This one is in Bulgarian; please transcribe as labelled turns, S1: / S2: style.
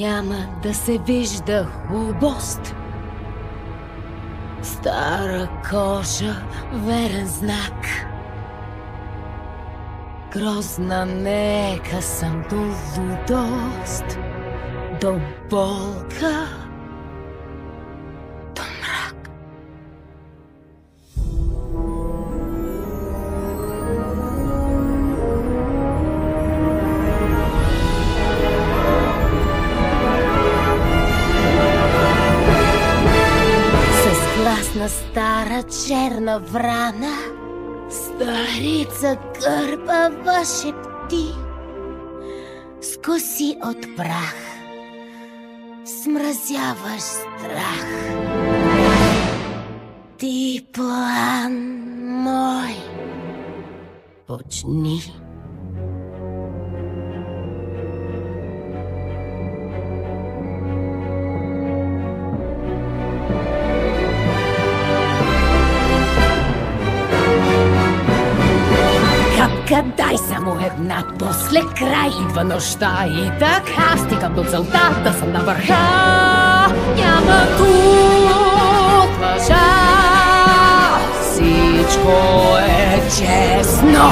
S1: Няма да се вижда хубост. Стара кожа, верен знак. Грозна нека съм до лудост, до болка, до мрак. С гласна стара черна врана, старица гърбава шепти, с коси от прах смразяваш страх. Ти, план мой, почни. Дай само една, после край идва нощта и така стигам до целта, да съм на върха. Няма тук лъжа, всичко е честно.